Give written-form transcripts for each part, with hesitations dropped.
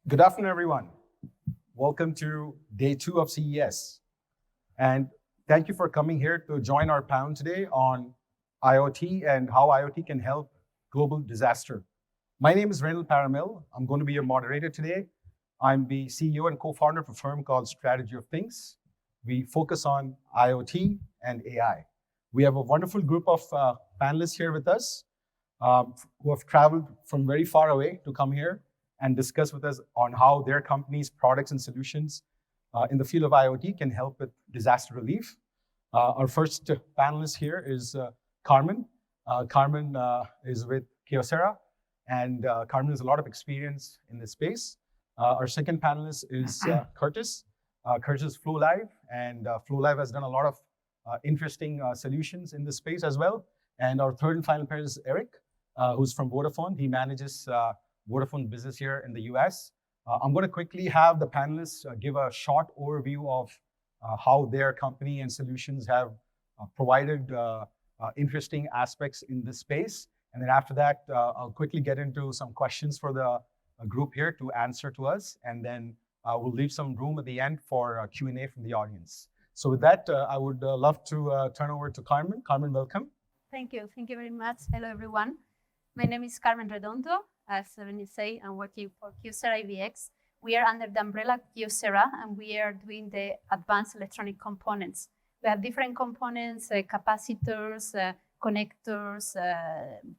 Good afternoon, everyone. Welcome to day 2 of CES. And thank you for coming here to join our panel today on IoT and how IoT can help global disaster. My name is Randall Paramil. I'm going to be your moderator today. I'm the CEO and co-founder of a firm called Strategy of Things. We focus on IoT and AI. We have a wonderful group of panelists here with us who have traveled from very far away to come here and discuss with us on how their company's products and solutions in the field of IoT can help with disaster relief. Our first panelist here is Carmen. Carmen is with Kyocera, and Carmen has a lot of experience in this space. Our second panelist is Curtis. Curtis is FlowLive, and FlowLive has done a lot of interesting solutions in this space as well. And our third and final panelist is Eric, who's from Vodafone. He manages Vodafone business here in the US. I'm going to quickly have the panelists give a short overview of how their company and solutions have provided interesting aspects in this space. And then after that, I'll quickly get into some questions for the group here to answer to us. And then we'll leave some room at the end for Q&A from the audience. So with that, I would love to turn over to Carmen. Carmen, welcome. Thank you. Thank you very much. Hello, everyone. My name is Carmen Redondo. As Rene said, I'm working for Kyocera IBX. We are under the umbrella Kyocera, and we are doing the advanced electronic components. We have different components, capacitors, connectors,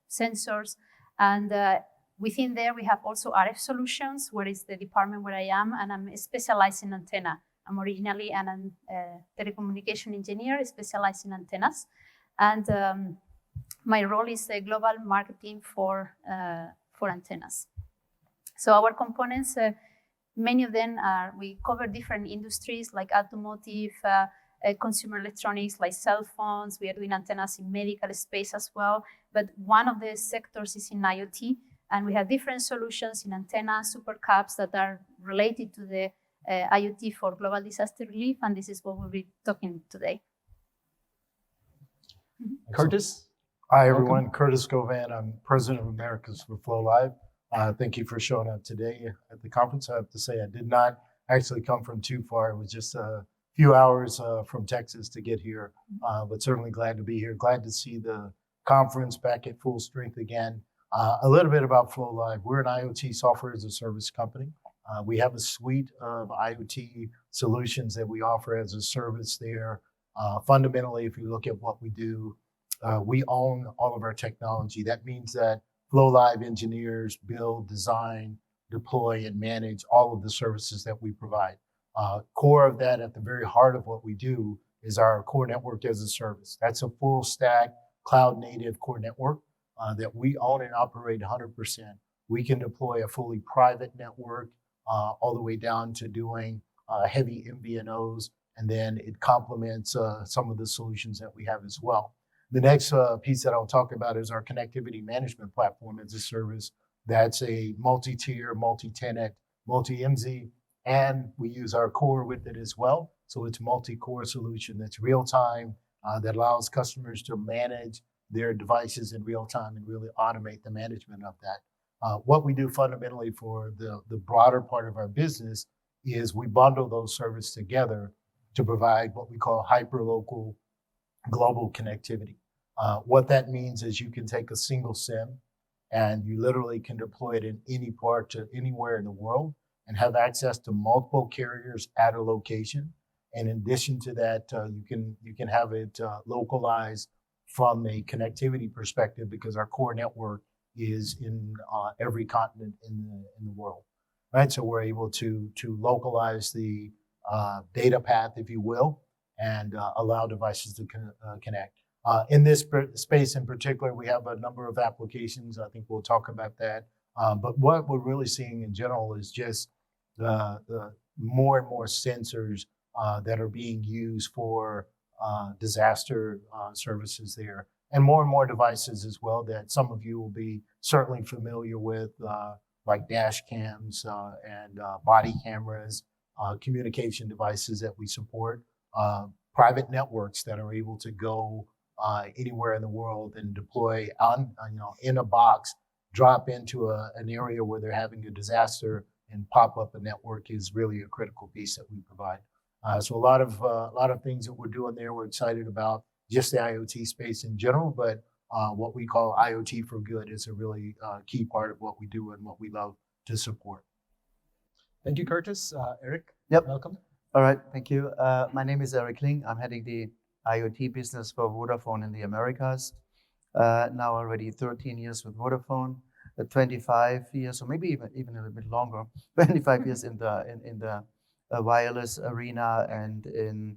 sensors, and within there we have also RF solutions, where is the department where I am, and I'm specialized in antenna. I'm originally a telecommunication engineer specialized in antennas, and my role is global marketing for antennas. So our components, many of them we cover different industries like automotive, consumer electronics, like cell phones. We are doing antennas in medical space as well. But one of the sectors is in IoT, and we have different solutions in antennas, super caps that are related to the IoT for global disaster relief, and this is what we'll be talking today. Curtis? Hi, everyone. Curtis Govan. I'm president of Americas for FlowLive. Thank you for showing up today at the conference. I have to say I did not actually come from too far. It was just a few hours from Texas to get here, but certainly glad to be here. Glad to see the conference back at full strength again. A little bit about FlowLive. We're an IoT software as a service company. We have a suite of IoT solutions that we offer as a service there. Fundamentally, if you look at what we do, we own all of our technology. That means that FlowLive engineers build, design, deploy, and manage all of the services that we provide. Core of that, at the very heart of what we do, is our core network as a service. That's a full stack, cloud native core network that we own and operate 100%. We can deploy a fully private network all the way down to doing heavy MVNOs, and then it complements some of the solutions that we have as well. The next piece that I'll talk about is our connectivity management platform as a service. That's a multi-tier, multi-tenant, multi-MZ, and we use our core with it as well. So it's a multi-core solution that's real-time, that allows customers to manage their devices in real time and really automate the management of that. What we do fundamentally for the broader part of our business is we bundle those services together to provide what we call hyperlocal global connectivity. What that means is you can take a single SIM and you literally can deploy it in any part to anywhere in the world and have access to multiple carriers at a location. And in addition to that, you can have it localized from a connectivity perspective because our core network is in every continent in the world, right? So we're able to localize the data path, if you will, and allow devices to connect. In this space in particular, we have a number of applications. I think we'll talk about that. But what we're really seeing in general is just the more and more sensors that are being used for disaster services there, and more devices as well that some of you will be certainly familiar with, like dash cams and body cameras, communication devices that we support, private networks that are able to go anywhere in the world and deploy on, in a box, drop into an area where they're having a disaster and pop up a network is really a critical piece that we provide. So a lot of things that we're doing there. We're excited about just the IoT space in general, but what we call IoT for good is a really key part of what we do and what we love to support. Thank you, Curtis. Eric, Yep. welcome. All right, thank you. My name is Eric Ling. I'm heading the IoT business for Vodafone in the Americas. Now already 13 years with Vodafone, 25 years, or maybe even a little bit longer, 25 years in the wireless arena and in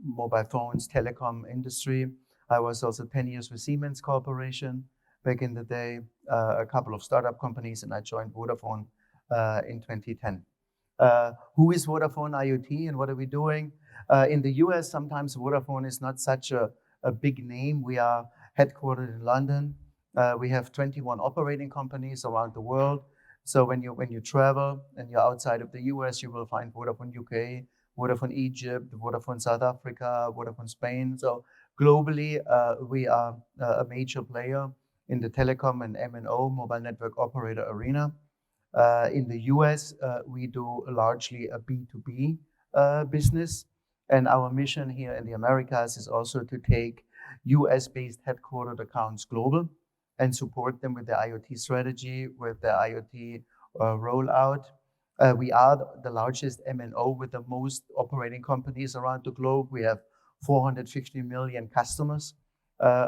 mobile phones, telecom industry. I was also 10 years with Siemens Corporation back in the day, a couple of startup companies, and I joined Vodafone in 2010. Who is Vodafone IoT and what are we doing? In the US, sometimes Vodafone is not such a big name. We are headquartered in London. We have 21 operating companies around the world. So when you travel and you're outside of the US, you will find Vodafone UK, Vodafone Egypt, Vodafone South Africa, Vodafone Spain. So globally, we are a major player in the telecom and MNO, mobile network operator arena. In the US, we do largely a B2B business. And our mission here in the Americas is also to take US-based headquartered accounts global and support them with their IoT strategy, with their IoT rollout. We are the largest MNO with the most operating companies around the globe. We have 450 million customers,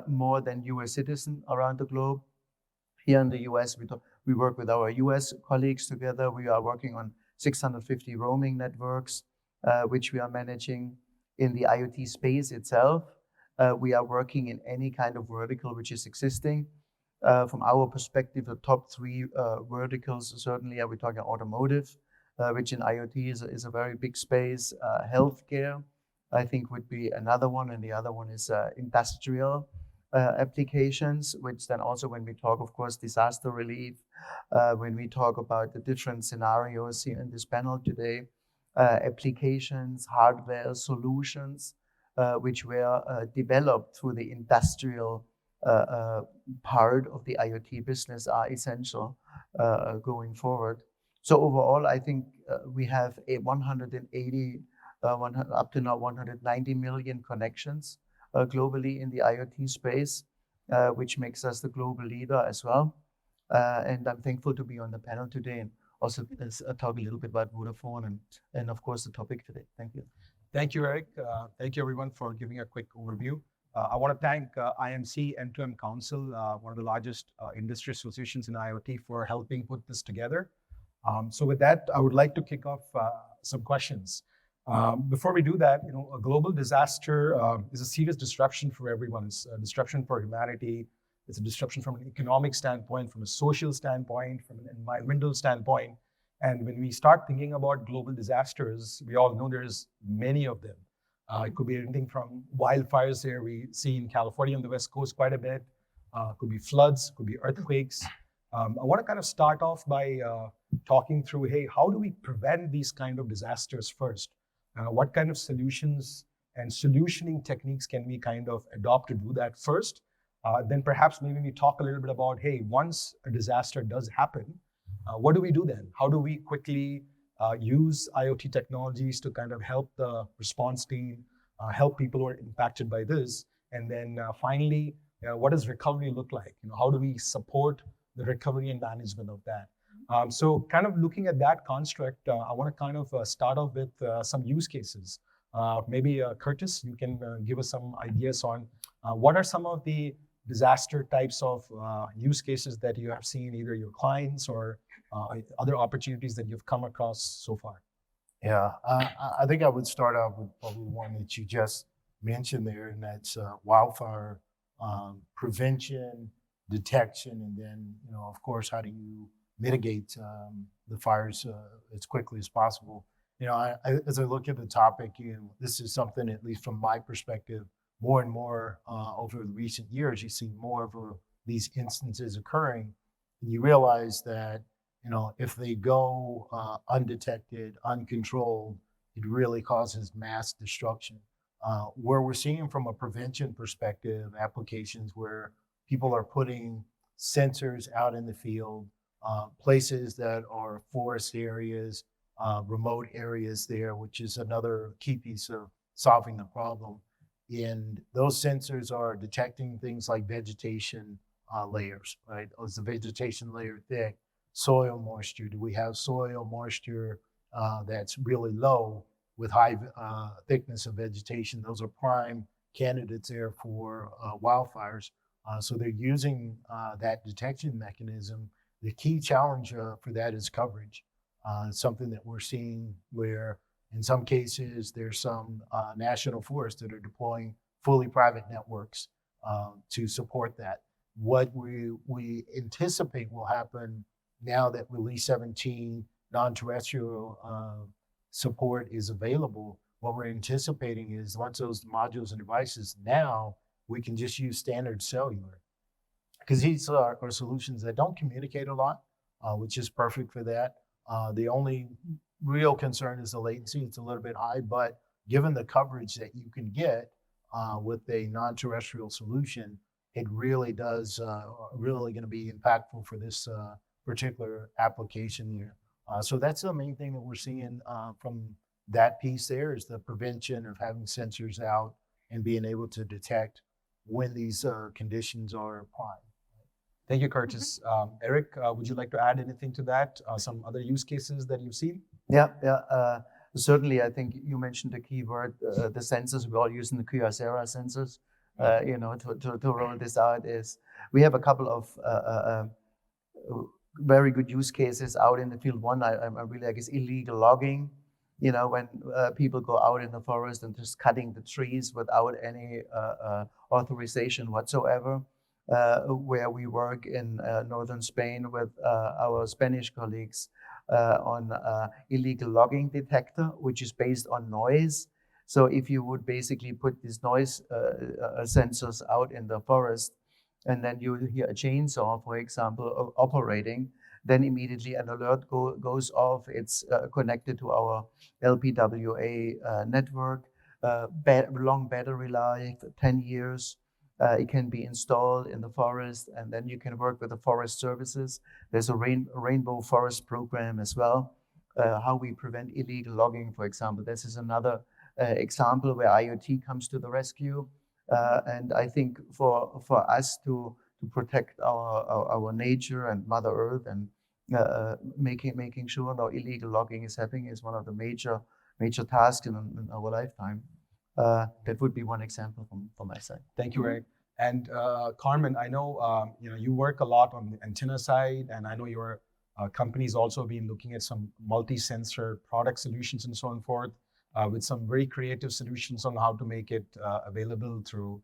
more than US citizens around the globe. Here in the US, we work with our US colleagues together. We are working on 650 roaming networks, which we are managing. In the IoT space itself, we are working in any kind of vertical which is existing. From our perspective, the top three verticals, certainly are we talking automotive, which in IoT is a very big space. Healthcare, I think would be another one, and the other one is industrial applications, which then also when we talk, of course, disaster relief, when we talk about the different scenarios here in this panel today, applications, hardware solutions, which were developed through the industrial part of the IoT business are essential going forward. So overall, I think we have a 180, up to now 190 million connections globally in the IoT space, which makes us the global leader as well. And I'm thankful to be on the panel today and also talk a little bit about Vodafone and of course the topic today. Thank you. Thank you, Eric. Thank you, everyone, for giving a quick overview. I want to thank IMC M2M Council, one of the largest industry associations in IoT, for helping put this together. So with that, I would like to kick off some questions. Before we do that, a global disaster is a serious disruption for everyone. It's a disruption for humanity. It's a disruption from an economic standpoint, from a social standpoint, from an environmental standpoint. And when we start thinking about global disasters, we all know there's many of them. It could be anything from wildfires here we see in California on the West Coast quite a bit. Could be floods, could be earthquakes. I want to kind of start off by talking through, hey, how do we prevent these kind of disasters first? What kind of solutions and solutioning techniques can we kind of adopt to do that first? Then perhaps maybe we talk a little bit about, hey, once a disaster does happen, what do we do then? How do we quickly use IoT technologies to kind of help the response team, help people who are impacted by this? And then finally, what does recovery look like? How do we support the recovery and management of that? So kind of looking at that construct, I want to kind of start off with some use cases. Maybe Curtis, you can give us some ideas on what are some of the disaster types of use cases that you have seen, either your clients or other opportunities that you've come across so far? Yeah, I think I would start out with probably one that you just mentioned there, and that's wildfire prevention, detection, and then, of course, how do you mitigate the fires as quickly as possible? As I look at the topic, this is something, at least from my perspective, more and more over the recent years, you see more of these instances occurring, and you realize that, if they go undetected, uncontrolled, it really causes mass destruction. Where we're seeing from a prevention perspective, applications where people are putting sensors out in the field, places that are forest areas, remote areas there, which is another key piece of solving the problem. And those sensors are detecting things like vegetation layers, right? Is the vegetation layer thick? Soil moisture. Do we have soil moisture that's really low with high thickness of vegetation? Those are prime candidates there for wildfires. So they're using that detection mechanism. The key challenge for that is coverage. Something that we're seeing where in some cases there's some national forests that are deploying fully private networks to support that. What we anticipate will happen now that Release 17 non-terrestrial support is available, what we're anticipating is once those modules and devices, now we can just use standard cellular. Because these are solutions that don't communicate a lot, which is perfect for that. The only real concern is the latency. It's a little bit high, but given the coverage that you can get with a non-terrestrial solution, it really does, really going to be impactful for this particular application here. So that's the main thing that we're seeing from that piece there is the prevention of having sensors out and being able to detect when these conditions are prime. Thank you, Curtis. Eric, would you like to add anything to that? Some other use cases that you've seen? Yeah. Certainly, I think you mentioned the key word, the sensors. We're all using the Kyocera sensors. To roll this out is we have a couple of very good use cases out in the field. One, I really like is illegal logging. When people go out in the forest and just cutting the trees without any authorization whatsoever. Where we work in northern Spain with our Spanish colleagues on illegal logging detector, which is based on noise. So if you would basically put these noise sensors out in the forest, and then you hear a chainsaw, for example, operating, then immediately an alert goes off. It's connected to our LPWA network, long battery life, 10 years. It can be installed in the forest, and then you can work with the forest services. There's a rainbow forest program as well. How we prevent illegal logging, for example. This is another example where IoT comes to the rescue. And I think for us to protect our nature and Mother Earth and making sure no illegal logging is happening is one of the major tasks in our lifetime. That would be one example from my side. Thank you, Eric. And Carmen, I know you work a lot on the antenna side, and I know your company's also been looking at some multi-sensor product solutions and so on and forth, with some very creative solutions on how to make it available through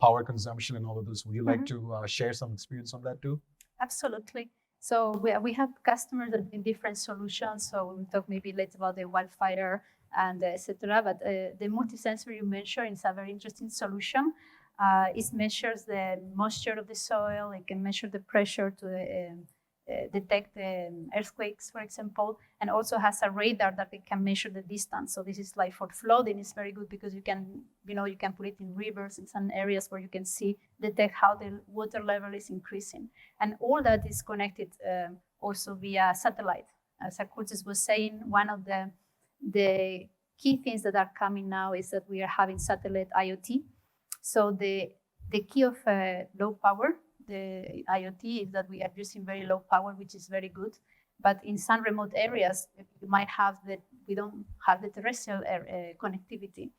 power consumption and all of those. Would you like to share some experience on that too? Absolutely. So we have customers that in different solutions. So we'll talk maybe later about the wildfire and etc. But the multi-sensor you mentioned is a very interesting solution. It measures the moisture of the soil. It can measure the pressure to detect earthquakes, for example, and also has a radar that it can measure the distance. So this is like for flooding, it's very good because you can put it in rivers in some areas where you can detect how the water level is increasing. And all that is connected also via satellite. As Curtis was saying, one of the key things that are coming now is that we are having satellite IoT. So the key of low power, the IoT, is that we are using very low power, which is very good. But in some remote areas, we don't have the terrestrial connectivity.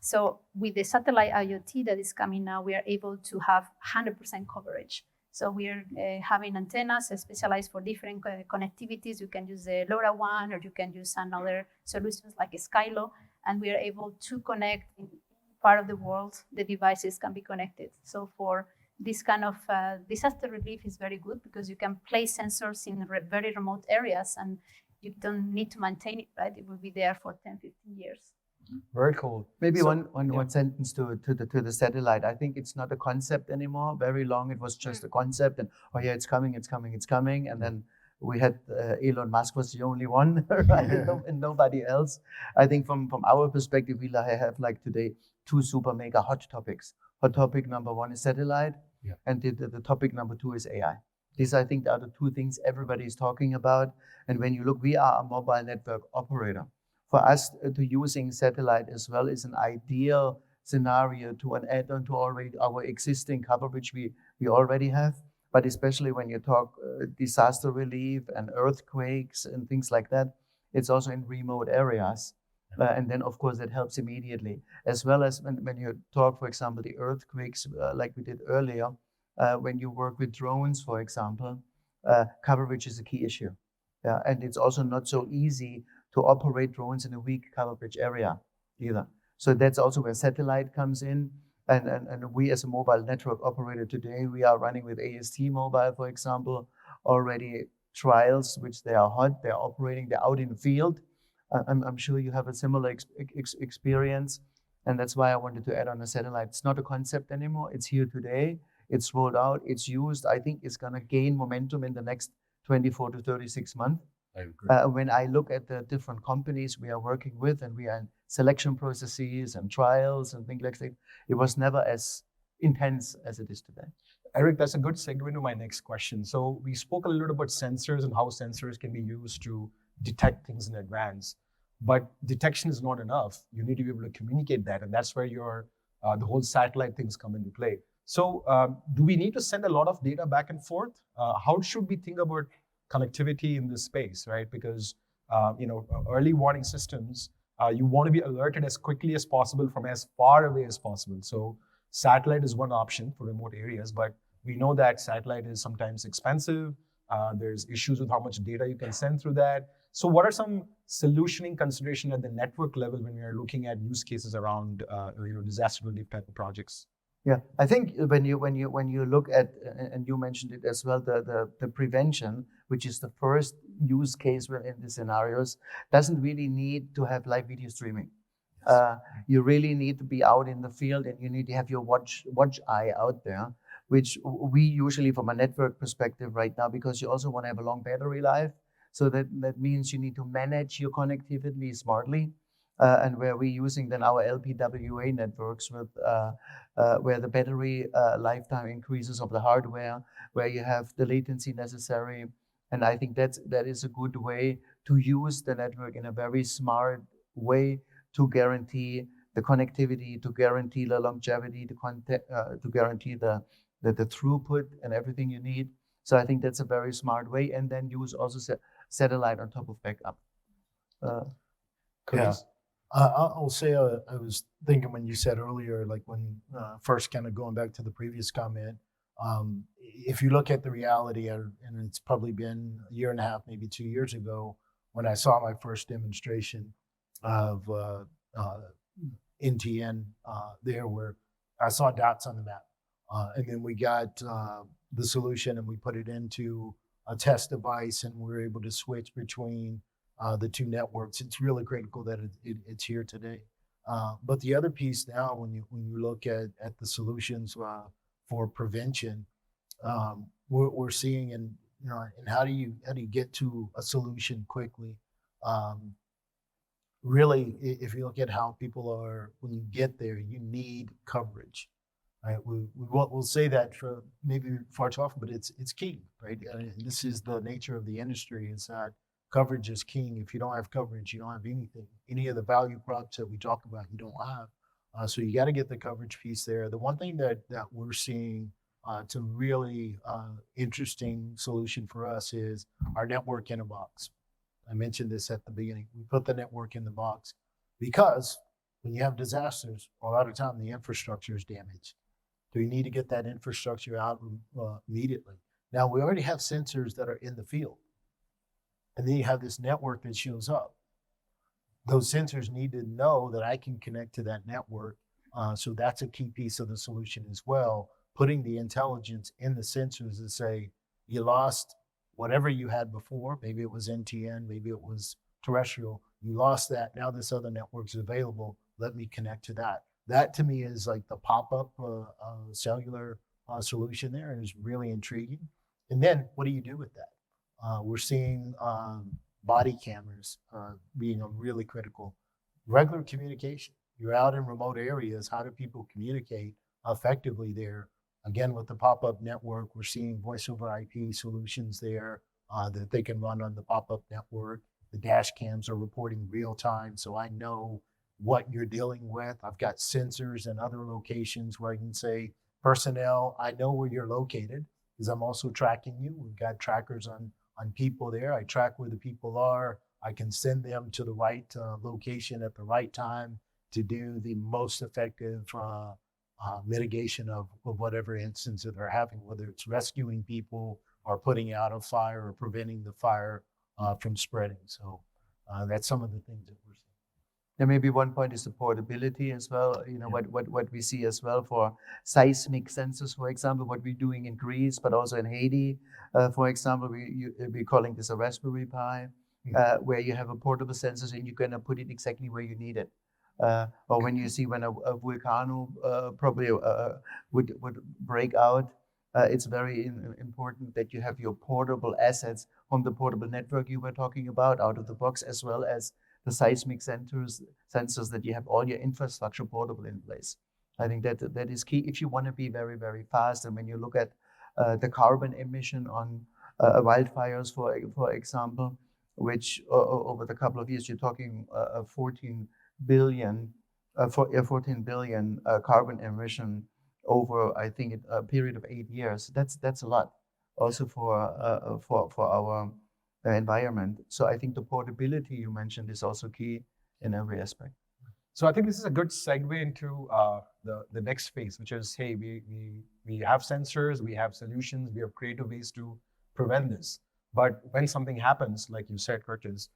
So with the satellite IoT that is coming now, we are able to have 100% coverage. So we are having antennas specialized for different connectivities. You can use the LoRaWAN, or you can use another solutions like Skylo, and we are able to connect in part of the world. The devices can be connected. So for this kind of disaster relief is very good because you can place sensors in very remote areas and you don't need to maintain it, right? It will be there for 10, 15 years. Very cool. Maybe one sentence to the satellite. I think it's not a concept anymore. Very long it was just a concept, and it's coming. And then we had Elon Musk was the only one, right? And nobody else. I think from our perspective, we have like today 2 super mega hot topics. Hot topic number 1 is satellite, and the topic number 2 is AI. These, I think, are the two things everybody is talking about. And when you look, we are a mobile network operator. For us to using satellite as well is an ideal scenario to an add-on to already our existing coverage we already have. But especially when you talk disaster relief and earthquakes and things like that, it's also in remote areas. And then, of course, it helps immediately. As well as when you talk, for example, the earthquakes, like we did earlier, when you work with drones, for example, coverage is a key issue. Yeah, and it's also not so easy to operate drones in a weak coverage area either. So that's also where satellite comes in. And we as a mobile network operator today, we are running with AST Mobile, for example, already trials, which they are hot, they're operating, they're out in the field. I'm sure you have a similar experience. And that's why I wanted to add on a satellite. It's not a concept anymore. It's here today. It's rolled out. It's used. I think it's going to gain momentum in the next 24 to 36 months. I agree. When I look at the different companies we are working with and we are in selection processes and trials and things like that, it was never as intense as it is today. Eric, that's a good segue into my next question. So we spoke a little bit about sensors and how sensors can be used to detect things in advance, but detection is not enough. You need to be able to communicate that, and that's where your the whole satellite things come into play. So do we need to send a lot of data back and forth? How should we think about connectivity in this space, right? Because early warning systems, you want to be alerted as quickly as possible from as far away as possible. So satellite is one option for remote areas, but we know that satellite is sometimes expensive. There's issues with how much data you can send through that. So what are some solutioning consideration at the network level when we are looking at use cases around disaster relief type of projects? Yeah, I think when you look at, and you mentioned it as well, the prevention, which is the first use case in the scenarios, doesn't really need to have live video streaming. You really need to be out in the field, and you need to have your watch eye out there, which we usually from a network perspective right now, because you also want to have a long battery life. So that means you need to manage your connectivity smartly. And where we're using then our LPWA networks with where the battery lifetime increases of the hardware, where you have the latency necessary. And I think that is a good way to use the network in a very smart way to guarantee the connectivity, to guarantee the longevity, to guarantee the throughput and everything you need. So I think that's a very smart way. And then use also satellite on top of backup. Yeah. I'll say I was thinking when you said earlier, like when first kind of going back to the previous comment, if you look at the reality, and it's probably been a year and a half, maybe 2 years ago, when I saw my first demonstration of NTN there, where I saw dots on the map. And then we got the solution and we put it into a test device, and we were able to switch between the two networks. It's really critical that it's here today. But the other piece now, when you look at the solutions for prevention, we're seeing, and how do you get to a solution quickly? Really, if you look at how people are, when you get there, you need coverage. Right, we'll say that for maybe far too often, but it's key, right? And this is the nature of the industry. Is that coverage is king. If you don't have coverage, you don't have anything. Any of the value props that we talk about, you don't have. So you got to get the coverage piece there. The one thing that we're seeing to really interesting solution for us is our network in a box. I mentioned this at the beginning. We put the network in the box because when you have disasters, a lot of time the infrastructure is damaged. So you need to get that infrastructure out immediately. Now, we already have sensors that are in the field. And then you have this network that shows up. Those sensors need to know that I can connect to that network. So that's a key piece of the solution as well. Putting the intelligence in the sensors to say, you lost whatever you had before. Maybe it was NTN, maybe it was terrestrial. You lost that. Now this other network's available. Let me connect to that. That to me is like the pop-up cellular solution there, and is really intriguing. And then what do you do with that? We're seeing body cameras being a really critical. Regular communication. You're out in remote areas. How do people communicate effectively there? Again, with the pop-up network, we're seeing voice over IP solutions there that they can run on the pop-up network. The dash cams are reporting real time, so I know what you're dealing with. I've got sensors in other locations where I can say, personnel, I know where you're located because I'm also tracking you. We've got trackers on people there. I track where the people are. I can send them to the right location at the right time to do the most effective mitigation of whatever instance that they're having, whether it's rescuing people or putting out a fire or preventing the fire from spreading. So that's some of the things that we're seeing. There may be one point is the portability as well. You know, what we see as well for seismic sensors, for example, what we're doing in Greece, but also in Haiti, for example, we're calling this a Raspberry Pi, where you have a portable sensors and you're gonna put it exactly where you need it. Or when you see when a volcano probably would break out, it's very important that you have your portable assets from the portable network you were talking about out of the box, as well as the seismic sensors that you have all your infrastructure portable in place. I think that is key if you want to be very, very fast. And when you look at the carbon emission on wildfires, for example, which over the couple of years, you're talking 14 billion carbon emission over, I think, a period of 8 years. That's a lot, also for our environment. So I think the portability you mentioned is also key in every aspect. So I think this is a good segue into the next phase, which is, hey, we have sensors, we have solutions, we have creative ways to prevent this. But when something happens, like you said, Curtis,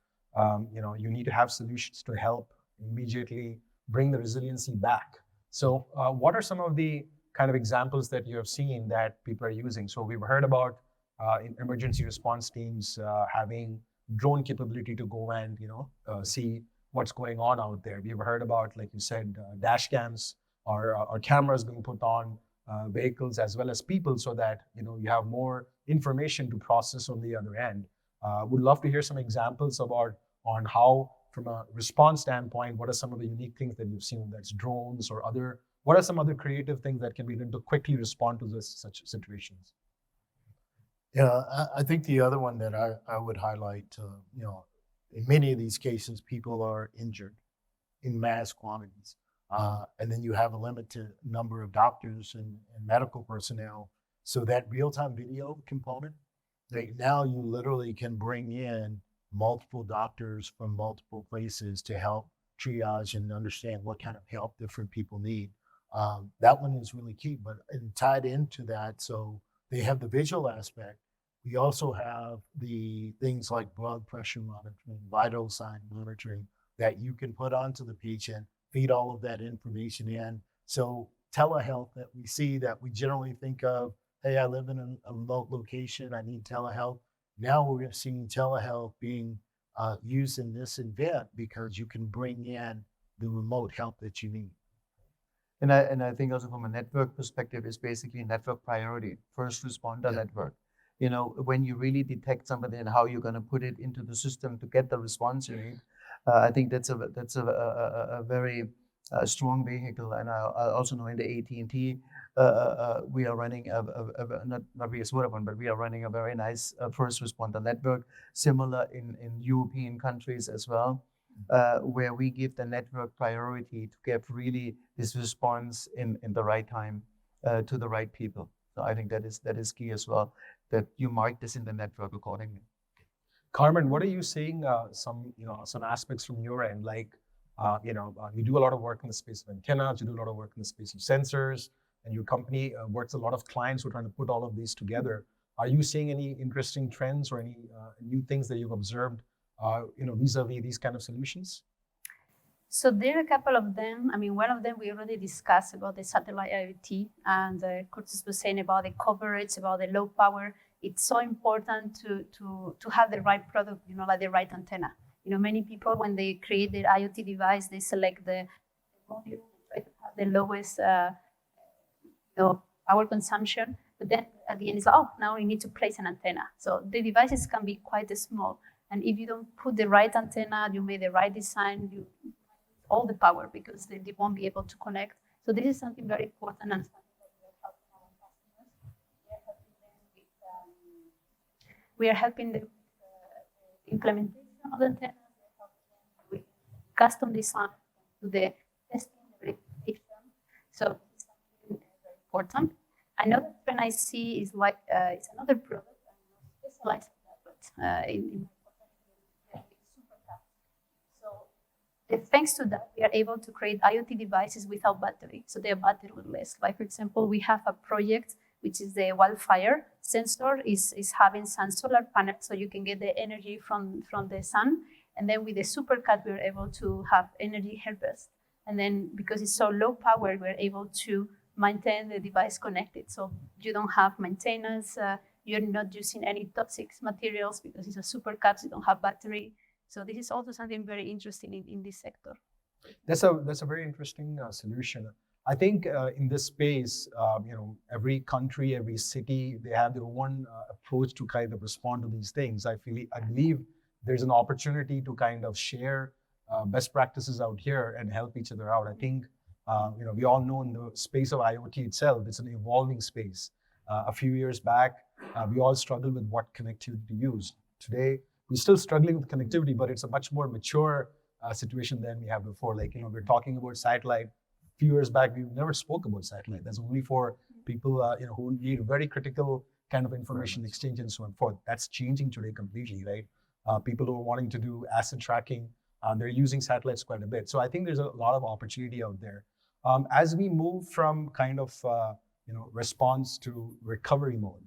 you need to have solutions to help immediately bring the resiliency back. So what are some of the kind of examples that you have seen that people are using? So we've heard about in emergency response teams having drone capability to go and see what's going on out there. We've heard about, like you said, dash cams or cameras being put on vehicles as well as people, so that you have more information to process on the other end. Would love to hear some examples on how, from a response standpoint, what are some of the unique things that you've seen, that's drones or other. What are some other creative things that can be done to quickly respond to such situations? Yeah, I think the other one that I would highlight, in many of these cases, people are injured in mass quantities. And then you have a limited number of doctors and medical personnel. So that real-time video component, now you literally can bring in multiple doctors from multiple places to help triage and understand what kind of help different people need. That one is really key, but tied into that, so they have the visual aspect. We also have the things like blood pressure monitoring, vital sign monitoring that you can put onto the patient, feed all of that information in. So telehealth that we see, that we generally think of, hey, I live in a remote location, I need telehealth. Now we're seeing telehealth being used in this event because you can bring in the remote help that you need. And I think also from a network perspective, is basically network priority, first responder network. When you really detect somebody and how you're going to put it into the system to get the response you need, I think that's a very strong vehicle. And I also know in the AT&T, we are running not we as Vodafone, but we are running a very nice first responder network, similar in European countries as well, where we give the network priority to get really this response in the right time to the right people. So I think that is key as well, that you mark this in the network accordingly. Carmen, what are you seeing? Some aspects from your end, like you do a lot of work in the space of antennas, you do a lot of work in the space of sensors, and your company works with a lot of clients who are trying to put all of these together. Are you seeing any interesting trends or any new things that you've observed, vis-a-vis these kind of solutions? So there are a couple of them. I mean, one of them we already discussed about the satellite IoT, and Curtis was saying about the coverage, about the low power. It's so important to have the right product, like the right antenna. Many people, when they create their IoT device, they select the module, try to have the lowest power consumption. But then at the end, it's now we need to place an antenna. So the devices can be quite small. And if you don't put the right antenna, you made the right design, you all the power, because they won't be able to connect. So this is something very important and something that we are helping our We are helping the implementation of the antennas, with custom design to the testing, the verification. So it's something very important. Another trend I see is like it's another product. I'm not specialized in that, but in my so thanks to that, we are able to create IoT devices without battery. So they are batteryless. Like, for example, we have a project which is the wildfire sensor is having sun solar panels, so you can get the energy from the sun. And then with the supercut, we're able to have energy harvest. And then because it's so low power, we're able to maintain the device connected. So you don't have maintenance, you're not using any toxic materials because it's a supercut, you don't have battery. So this is also something very interesting in this sector. That's a very interesting solution. I think in this space, every country, every city, they have their own approach to kind of respond to these things. I believe there's an opportunity to kind of share best practices out here and help each other out. I think we all know in the space of IoT itself, it's an evolving space. A few years back, we all struggled with what connectivity to use. Today, we're still struggling with connectivity, but it's a much more mature situation than we have before. Like, we're talking about satellite. A few years back, we never spoke about satellite. That's only for people who need very critical kind of information exchange and so on forth. That's changing today completely, right? People who are wanting to do asset tracking, they're using satellites quite a bit. So I think there's a lot of opportunity out there. As we move from kind of response to recovery mode,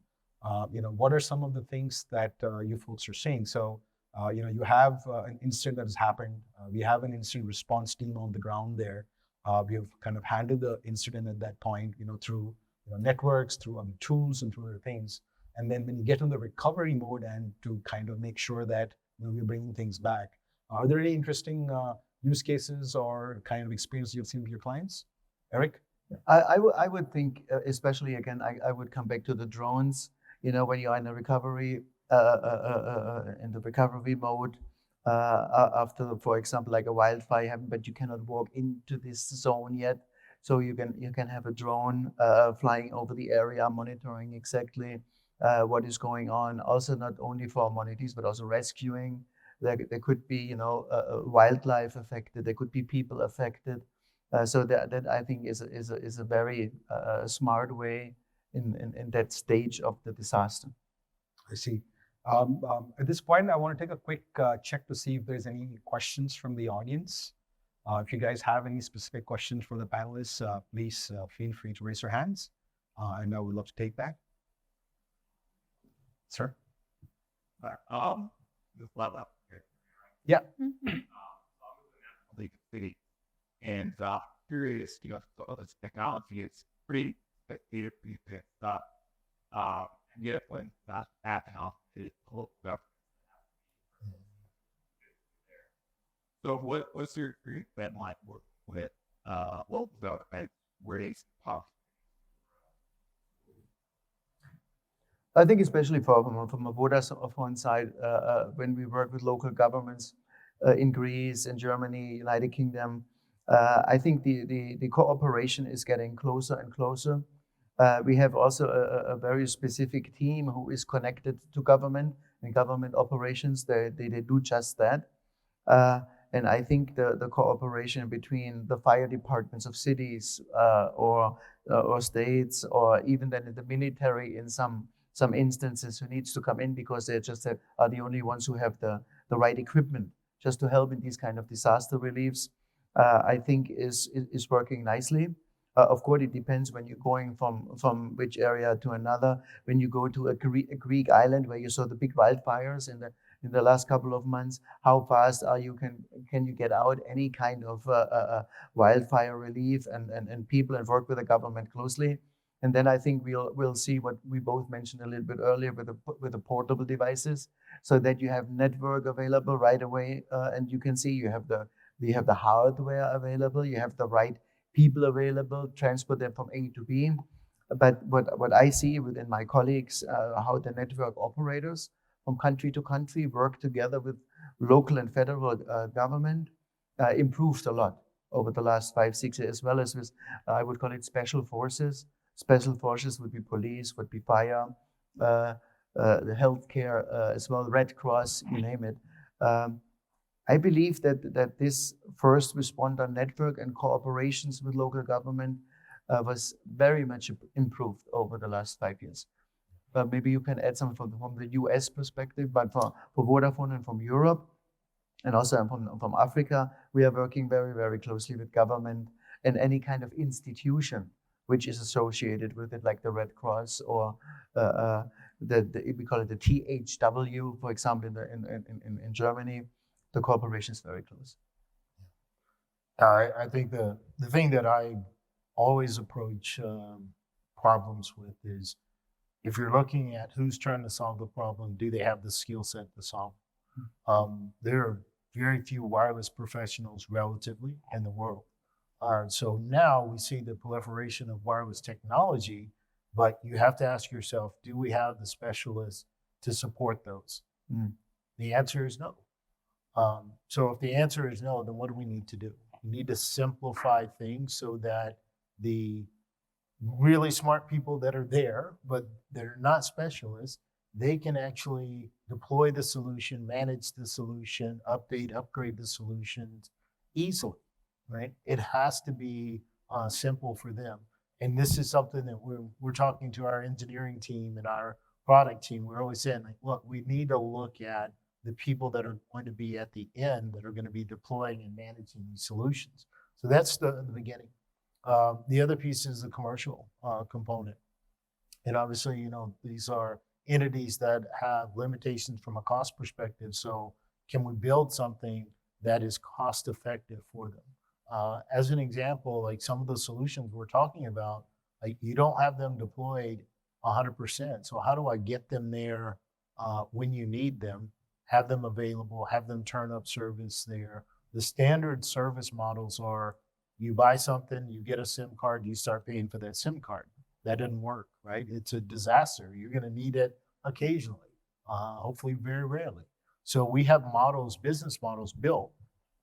what are some of the things that you folks are saying? So, you have an incident that has happened. We have an incident response team on the ground there. We have kind of handled the incident at that point, through networks, through other tools, and through other things. And then when you get in the recovery mode and to kind of make sure that we're bringing things back, are there any interesting use cases or kind of experience you've seen with your clients? Eric? I would think, especially again, I would come back to the drones. When you're in the recovery mode, after, for example, like a wildfire happened, but you cannot walk into this zone yet. So you can have a drone flying over the area, monitoring exactly what is going on. Also, not only for monitors, but also rescuing. There could be, wildlife affected. There could be people affected. So that I think is a very smart way in that stage of the disaster. I see. At this point, I want to take a quick check to see if there's any questions from the audience. If you guys have any specific questions for the panelists, please feel free to raise your hands, and I would love to take that. Sir? This level. Yeah. Big city, and curious, all this technology is pretty picked up. When that happened, it pulled up. So what's your treatment like with local government where it's possible? I think especially from a Vodafone side, when we work with local governments in Greece, in Germany, United Kingdom, I think the cooperation is getting closer and closer. We have also a very specific team who is connected to government and government operations. They do just that. And I think the cooperation between the fire departments of cities or states, or even then in the military in some instances, who needs to come in because they just are the only ones who have the right equipment just to help in these kind of disaster reliefs, I think is working nicely. Of course, it depends when you're going from which area to another. When you go to a Greek island where you saw the big wildfires in the last couple of months, how fast can you get out any kind of wildfire relief and people, and work with the government closely. And then I think we'll see what we both mentioned a little bit earlier with the portable devices, so that you have network available right away, and you can see you have the hardware available, you have the right people available, transport them from A to B. But what I see within my colleagues, how the network operators from country to country work together with local and federal government improved a lot over the last 5-6 years, as well as with, I would call it special forces. Special forces would be police, would be fire, the healthcare as well, Red Cross, you name it. I believe that this first responder network and cooperations with local government was very much improved over the last 5 years. But maybe you can add something from the US perspective, but for Vodafone and from Europe, and also from Africa, we are working very, very closely with government and any kind of institution which is associated with it, like the Red Cross or we call it the THW, for example, in Germany. The cooperation is very close. I think the thing that I always approach problems with is, if you're looking at who's trying to solve the problem, do they have the skill set to solve? There are very few wireless professionals relatively in the world. So now we see the proliferation of wireless technology, but you have to ask yourself, do we have the specialists to support those? The answer is no. So if the answer is no, then what do we need to do? We need to simplify things so that the really smart people that are there, but they're not specialists, they can actually deploy the solution, manage the solution, upgrade the solutions easily, right? It has to be simple for them. And this is something that we're talking to our engineering team and our product team. We're always saying, like, look, we need to look at the people that are going to be at the end that are going to be deploying and managing these solutions. So that's the beginning. The other piece is the commercial component. And obviously, these are entities that have limitations from a cost perspective. So can we build something that is cost effective for them? As an example, like some of the solutions we're talking about, like you don't have them deployed 100%. So how do I get them there when you need them, have them available, have them turn up service there? The standard service models are, you buy something, you get a SIM card, you start paying for that SIM card. That doesn't work, right? It's a disaster. You're going to need it occasionally, hopefully very rarely. So we have business models built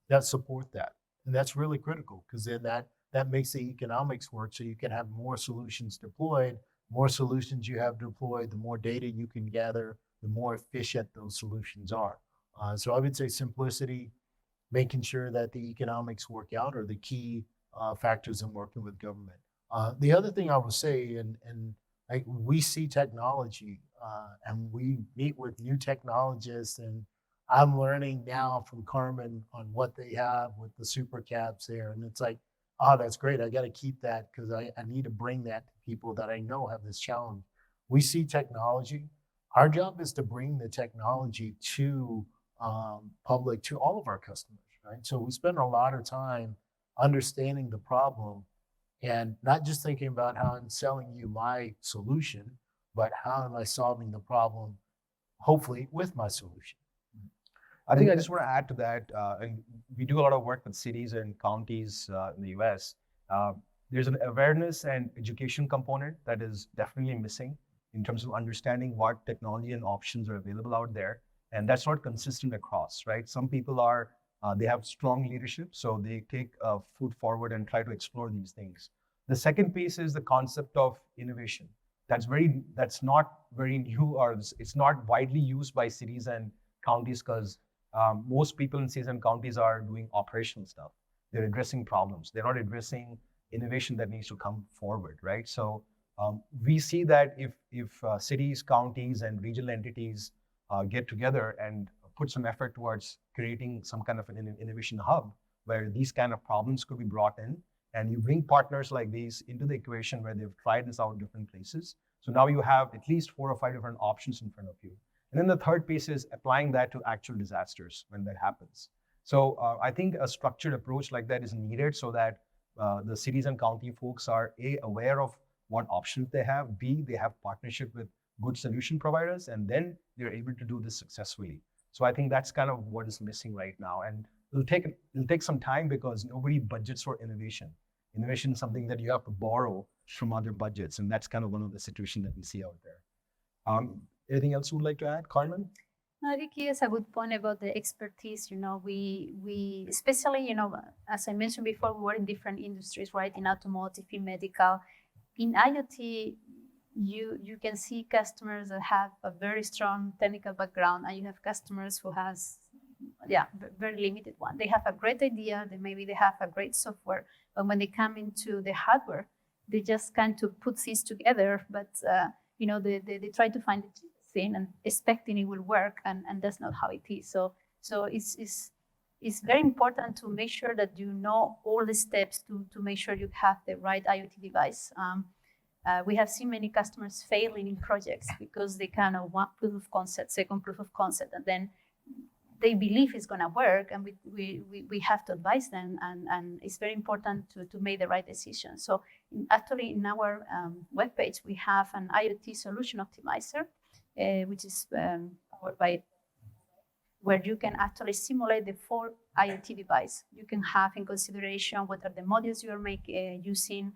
that support that. And that's really critical, because then that makes the economics work, so you can have more solutions deployed. More solutions you have deployed, the more data you can gather, the more efficient those solutions are. So I would say simplicity, making sure that the economics work out, are the key factors in working with government. The other thing I would say, and we see technology and we meet with new technologists, and I'm learning now from Carmen on what they have with the super caps there. And it's like, oh, that's great. I got to keep that, because I need to bring that to people that I know have this challenge. We see technology. Our job is to bring the technology to public, to all of our customers, right? So we spend a lot of time understanding the problem and not just thinking about how I'm selling you my solution, but how am I solving the problem, hopefully with my solution. I think I just want to add to that, and we do a lot of work with cities and counties in the US. There's an awareness and education component that is definitely missing in terms of understanding what technology and options are available out there. And that's not consistent across, right? Some people they have strong leadership, so they take a foot forward and try to explore these things. The second piece is the concept of innovation. That's not very new, or it's not widely used by cities and counties, because most people in cities and counties are doing operational stuff. They're addressing problems. They're not addressing innovation that needs to come forward, right? So we see that if cities, counties, and regional entities get together and put some effort towards creating some kind of an innovation hub where these kind of problems could be brought in, and you bring partners like these into the equation where they've tried this out in different places. So now you have at least 4 or 5 different options in front of you. And then the third piece is applying that to actual disasters when that happens. So I think a structured approach like that is needed, so that the cities and county folks are A, aware of what options they have, B, they have partnership with good solution providers, and then they're able to do this successfully. So I think that's kind of what is missing right now. And it'll take some time, because nobody budgets for innovation. Innovation is something that you have to borrow from other budgets, and that's kind of one of the situations that we see out there. Anything else you would like to add, Carmen? No, I think it's a good point about the expertise. We especially, as I mentioned before, we work in different industries, right? In automotive, in medical, in IoT. you can see customers that have a very strong technical background, and you have customers who has very limited one. They have a great idea, maybe they have a great software, but when they come into the hardware, they just kind of put these together, but they try to find the cheapest thing and expecting it will work, and that's not how it is. So it's very important to make sure that you know all the steps to make sure you have the right IoT device. We have seen many customers failing in projects because they kind of want proof of concept, second proof of concept, and then they believe it's going to work, and we have to advise them, and it's very important to make the right decision. So actually in our webpage, we have an IoT solution optimizer, which is powered by, where you can actually simulate the full IoT device. You can have in consideration what are the modules you are using.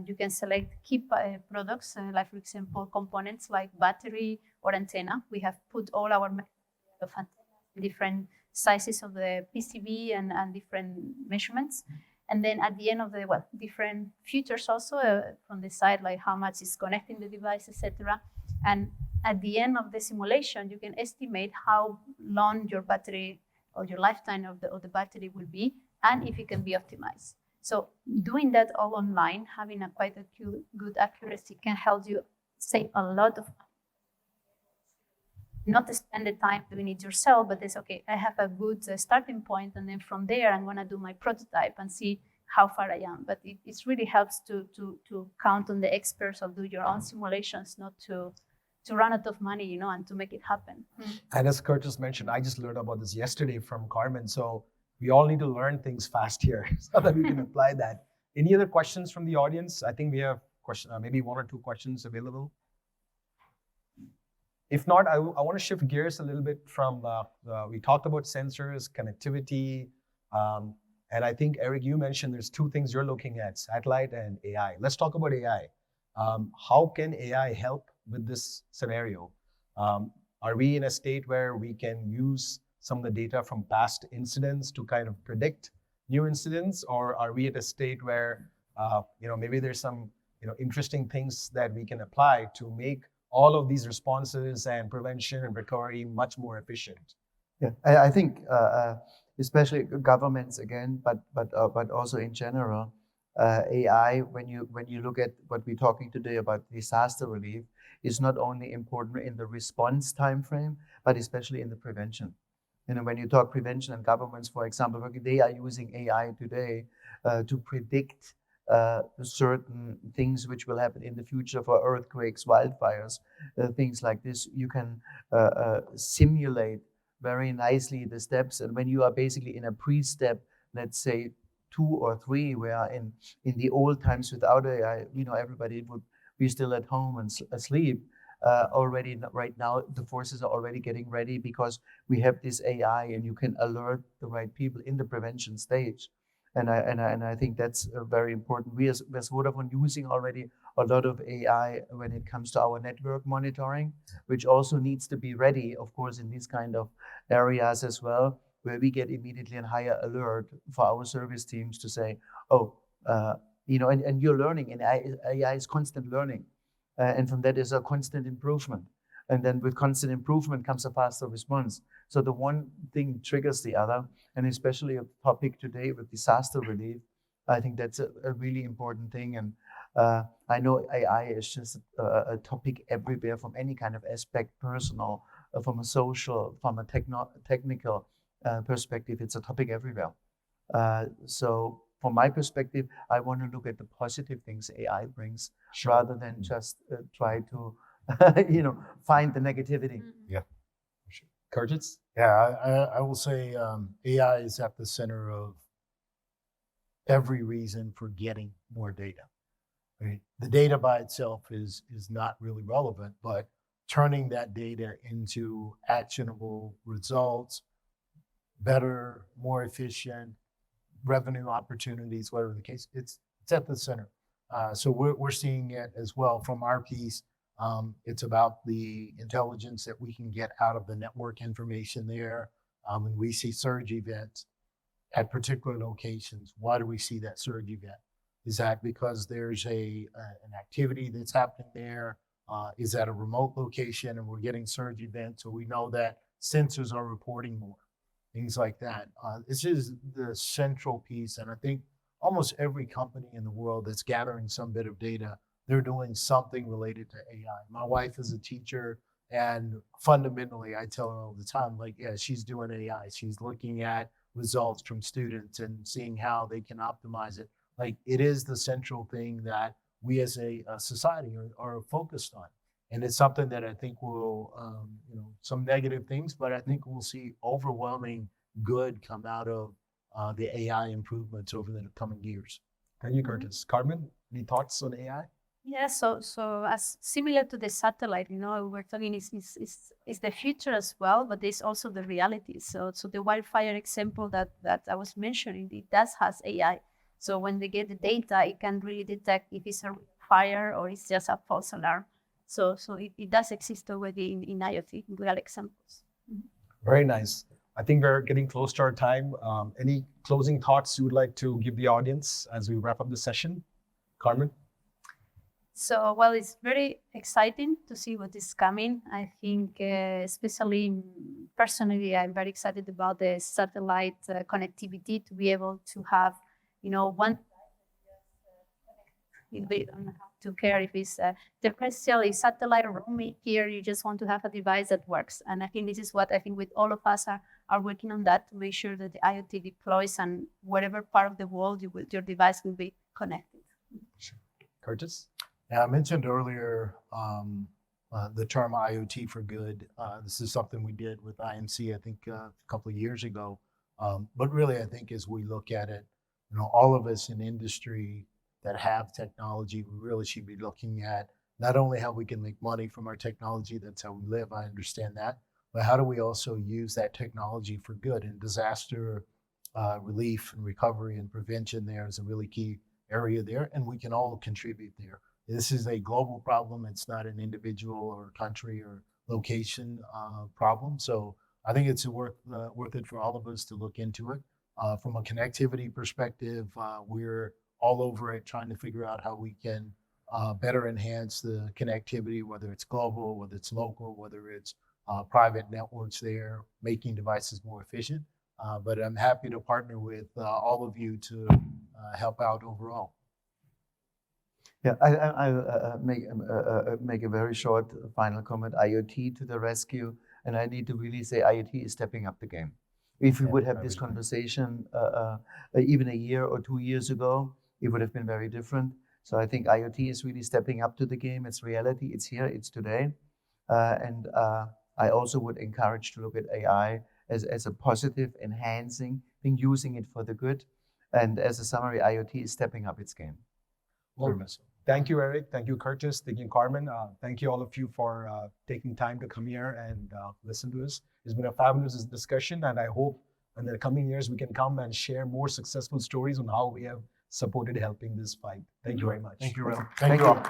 You can select key products, like for example, components like battery or antenna. We have put all our of antennas, different sizes of the PCB and different measurements. And then at the end of the different features also from the side, like how much is connecting the device, etc. And at the end of the simulation, you can estimate how long your battery or your lifetime of the battery will be, and if it can be optimized. So doing that all online, having a quite a good accuracy can help you save a lot of money. Not to spend the time doing it yourself, but it's okay, I have a good starting point, and then from there I'm going to do my prototype and see how far I am. But it really helps to count on the experts or do your own simulations, not to run out of money, and to make it happen. And as Curtis mentioned, I just learned about this yesterday from Carmen. So we all need to learn things fast here so that we can apply that. Any other questions from the audience? I think we have maybe one or two questions available. If not, I want to shift gears a little bit from, we talked about sensors, connectivity, and I think, Eric, you mentioned there's two things you're looking at, satellite and AI. Let's talk about AI. How can AI help with this scenario? Are we in a state where we can use some of the data from past incidents to kind of predict new incidents, or are we at a state where maybe there's some interesting things that we can apply to make all of these responses and prevention and recovery much more efficient? Yeah, I think especially governments again, but also in general, AI. When you look at what we're talking today about disaster relief, is not only important in the response time frame, but especially in the prevention. When you talk prevention and governments, for example, they are using AI today to predict certain things which will happen in the future for earthquakes, wildfires, things like this. You can simulate very nicely the steps, and when you are basically in a pre-step, let's say 2 or 3, where in the old times without AI, everybody would be still at home and asleep. Already right now, the forces are already getting ready because we have this AI, and you can alert the right people in the prevention stage. And I think that's very important. We as Vodafone using already a lot of AI when it comes to our network monitoring, which also needs to be ready, of course, in these kind of areas as well, where we get immediately a higher alert for our service teams to say, and you're learning, and AI is constant learning. And from that is a constant improvement. And then with constant improvement comes a faster response. So the one thing triggers the other, and especially a topic today with disaster relief, I think that's a really important thing. And I know AI is just a topic everywhere from any kind of aspect, personal, from a social, from a technical perspective, it's a topic everywhere. So from my perspective, I want to look at the positive things AI brings, rather than just try to find the negativity. Yeah, sure. Curtis? Yeah, I will say AI is at the center of every reason for getting more data. Right? The data by itself is not really relevant, but turning that data into actionable results, better, more efficient revenue opportunities, whatever the case, it's at the center. So we're seeing it as well from our piece. It's about the intelligence that we can get out of the network information there. When we see surge events at particular locations, why do we see that surge event? Is that because there's an activity that's happening there? Is that a remote location and we're getting surge events? So we know that sensors are reporting more, things like that. This is the central piece. And I think almost every company in the world that's gathering some bit of data, they're doing something related to AI. My wife is a teacher, and fundamentally, I tell her all the time, like, yeah, she's doing AI. She's looking at results from students and seeing how they can optimize it. Like, it is the central thing that we as a society are focused on. And it's something that I think will, some negative things, but I think we'll see overwhelming good come out of the AI improvements over the coming years. Thank you, Curtis. Carmen, any thoughts on AI? Yeah, so as similar to the satellite, we're talking is the future as well, but there's also the reality. So the wildfire example that I was mentioning, it does has AI. So when they get the data, it can really detect if it's a fire or it's just a false alarm. So it does exist already in IoT, in real examples. Very nice. I think we're getting close to our time. Any closing thoughts you would like to give the audience as we wrap up the session? Carmen? So, well, it's very exciting to see what is coming. I think, especially personally, I'm very excited about the satellite connectivity to be able to have, one. You don't have to care if it's terrestrial, satellite or roaming. Here, you just want to have a device that works. And I think this is what I think with all of us are working on that to make sure that the IoT deploys and whatever part of the world your device will be connected. Sure. Curtis? Now, I mentioned earlier the term IoT for good. This is something we did with IMC, I think, a couple of years ago. But really, I think as we look at it, all of us in industry that have technology, we really should be looking at not only how we can make money from our technology, that's how we live, I understand that, but how do we also use that technology for good? And disaster relief and recovery and prevention there is a really key area there, and we can all contribute there. This is a global problem. It's not an individual or country or location problem. So I think it's worth it for all of us to look into it. From a connectivity perspective, we're all over it, trying to figure out how we can better enhance the connectivity, whether it's global, whether it's local, whether it's private networks there, making devices more efficient. But I'm happy to partner with all of you to help out overall. Yeah, I'll make a very short final comment. IoT to the rescue, and I need to really say IoT is stepping up the game. If we would have this conversation even a year or 2 years ago, it would have been very different. So I think IoT is really stepping up to the game. It's reality. It's here. It's today. And I also would encourage to look at AI as a positive, enhancing thing, using it for the good. And as a summary, IoT is stepping up its game. Well, thank you, Eric. Thank you, Curtis. Thank you, Carmen. Thank you, all of you, for taking time to come here and listen to us. It's been a fabulous discussion, and I hope in the coming years we can come and share more successful stories on how we have supported helping this fight. Thank you very much. Thank you, Ron. Thank you all.